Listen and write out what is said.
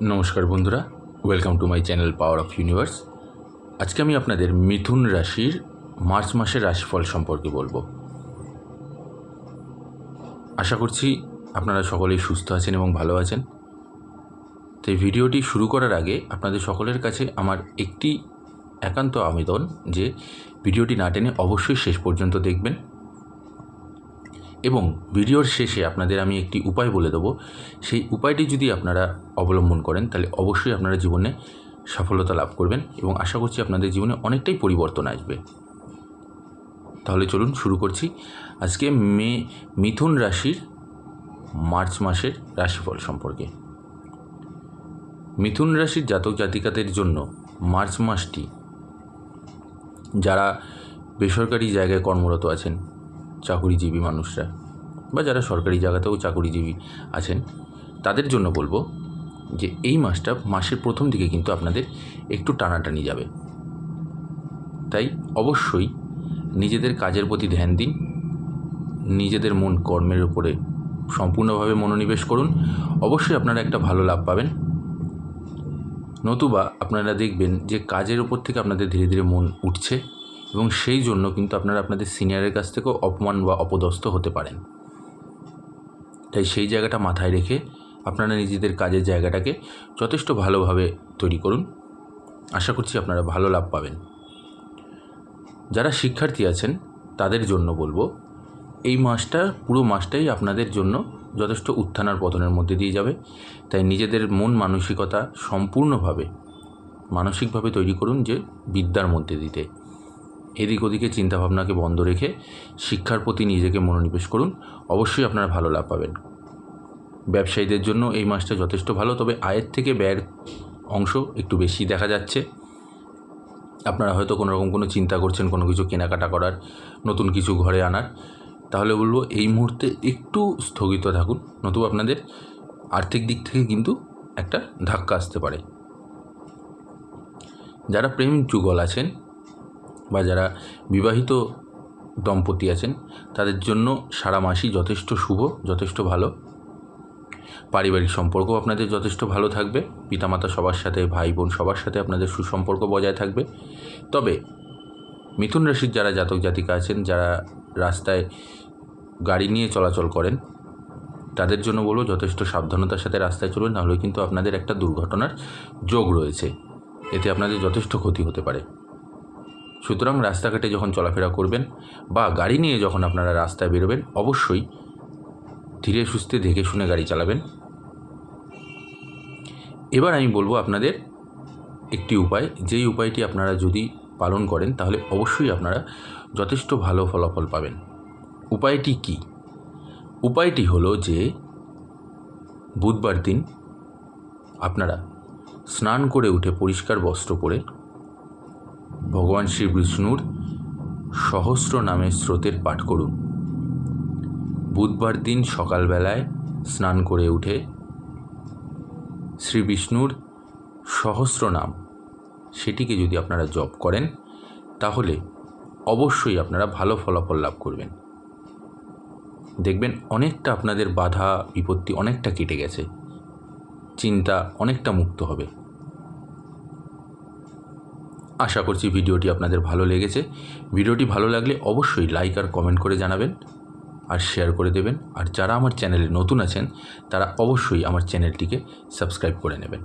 নমস্কার বন্ধুরা, welcome to my channel power of universe. আজকে আমি আপনাদের মিথুন রাশির মার্চ মাসের রাশিফল সম্পর্কে বলবো। আশা করছি আপনারা সকলেই সুস্থ আছেন এবং ভালো আছেন। তো এই ভিডিওটি শুরু করার আগে আপনাদের সকলের কাছে আমার একটি একান্ত আবেদন যে ভিডিওটি না টেনে অবশ্যই শেষ পর্যন্ত দেখবেন এবং ভিডিওর শেষে আপনাদের আমি একটি উপায় বলে দেবো। সেই উপায়টি যদি আপনারা অবলম্বন করেন তাহলে অবশ্যই আপনারা জীবনে সফলতা লাভ করবেন এবং আশা করছি আপনাদের জীবনে অনেকটাই পরিবর্তন আসবে। তাহলে চলুন শুরু করছি আজকে মিথুন রাশির মার্চ মাসের রাশিফল সম্পর্কে। মিথুন রাশির জাতক জাতিকাদের জন্য মার্চ মাসটি, যারা বেসরকারি জায়গায় কর্মরত আছেন, চাকুরিজীবী মানুষরা বা যারা সরকারি জায়গাতেও চাকুরিজীবী আছেন, তাদের জন্য বলবো যে এই মাসটা মাসের প্রথম দিকে কিন্তু আপনাদের একটু টানাটানি যাবে। তাই অবশ্যই নিজেদের কাজের প্রতি ধ্যান দিন, নিজেদের মন কর্মের উপরে সম্পূর্ণভাবে মনোনিবেশ করুন। অবশ্যই আপনারা একটা ভালো লাভ পাবেন। নতুবা আপনারা দেখবেন যে কাজের ওপর থেকে আপনাদের ধীরে ধীরে মন উঠছে এবং সেই জন্য কিন্তু আপনারা আপনাদের সিনিয়রের কাছ থেকেও অপমান বা অপদস্থ হতে পারেন। তাই সেই জায়গাটা মাথায় রেখে আপনারা নিজেদের কাজের জায়গাটাকে যথেষ্ট ভালোভাবে তৈরি করুন। আশা করছি আপনারা ভালো লাভ পাবেন। যারা শিক্ষার্থী আছেন তাদের জন্য বলবো এই মাসটা, পুরো মাসটাই আপনাদের জন্য যথেষ্ট উত্থান আর পতনের মধ্যে দিয়ে যাবে। তাই নিজেদের মন মানসিকতা সম্পূর্ণভাবে মানসিকভাবে তৈরি করুন যে বিদ্যার মধ্যে দিতে। এদিক ওদিকে চিন্তাভাবনাকে বন্ধ রেখে শিক্ষার প্রতি নিজেকে মনোনিবেশ করুন। অবশ্যই আপনারা ভালো লাভ পাবেন। ব্যবসায়ীদের জন্য এই মাসটা যথেষ্ট ভালো, তবে আয়ের থেকে ব্যয়ের অংশ একটু বেশি দেখা যাচ্ছে। আপনারা হয়তো কোনো চিন্তা করছেন কোনো কিছু কেনাকাটা করার, নতুন কিছু ঘরে আনার, তাহলে বলবো এই মুহূর্তে একটু স্থগিত থাকুন, নতুবা আপনাদের আর্থিক দিক থেকে কিন্তু একটা ধাক্কা আসতে পারে। যারা প্রেম যুগল আছেন বা যারা বিবাহিত দম্পতি আছেন তাদের জন্য সারা মাসই যথেষ্ট শুভ, যথেষ্ট ভালো। পারিবারিক সম্পর্ক আপনাদের যথেষ্ট ভালো থাকবে। পিতামাতা সবার সাথে, ভাই বোন সবার সাথে আপনাদের সুসম্পর্ক বজায় থাকবে। তবে মিথুন রাশির যারা জাতক জাতিকা আছেন, যারা রাস্তায় গাড়ি নিয়ে চলাচল করেন, তাদের জন্য বলবো যথেষ্ট সাবধানতার সাথে রাস্তায় চলুন, নাহলে কিন্তু আপনাদের একটা দুর্ঘটনার যোগ রয়েছে, এতে আপনাদের যথেষ্ট ক্ষতি হতে পারে। সুতরাং রাস্তাঘাটে যখন চলাফেরা করবেন বা গাড়ি নিয়ে যখন আপনারা রাস্তায় বেরোবেন, অবশ্যই ধীরে সুস্থে দেখে শুনে গাড়ি চালাবেন। এবার আমি বলবো আপনাদের একটি উপায়, যেই উপায়টি আপনারা যদি পালন করেন তাহলে অবশ্যই আপনারা যথেষ্ট ভালো ফলাফল পাবেন। উপায়টি কি? উপায়টি হলো যে বুধবার দিন আপনারা স্নান করে উঠে পরিষ্কার বস্ত্র পরে ভগবান শ্রী বিষ্ণুর সহস্র নামের স্রোতের পাঠ করুন। বুধবার দিন সকালবেলায় স্নান করে উঠে শ্রী বিষ্ণুর সহস্র নাম, সেটিকে যদি আপনারা জপ করেন তাহলে অবশ্যই আপনারা ভালো ফলাফল লাভ করবেন। দেখবেন অনেকটা আপনাদের বাধা বিপত্তি অনেকটা কেটে গেছে, চিন্তা অনেকটা মুক্ত হবে। আশা করছি ভিডিওটি আপনাদের ভালো লেগেছে। ভিডিওটি ভালো লাগলে অবশ্যই লাইক আর কমেন্ট করে জানাবেন আর শেয়ার করে দেবেন। আর যারা আমার চ্যানেলে নতুন আছেন তারা অবশ্যই আমার চ্যানেলটিকে সাবস্ক্রাইব করে নেবেন।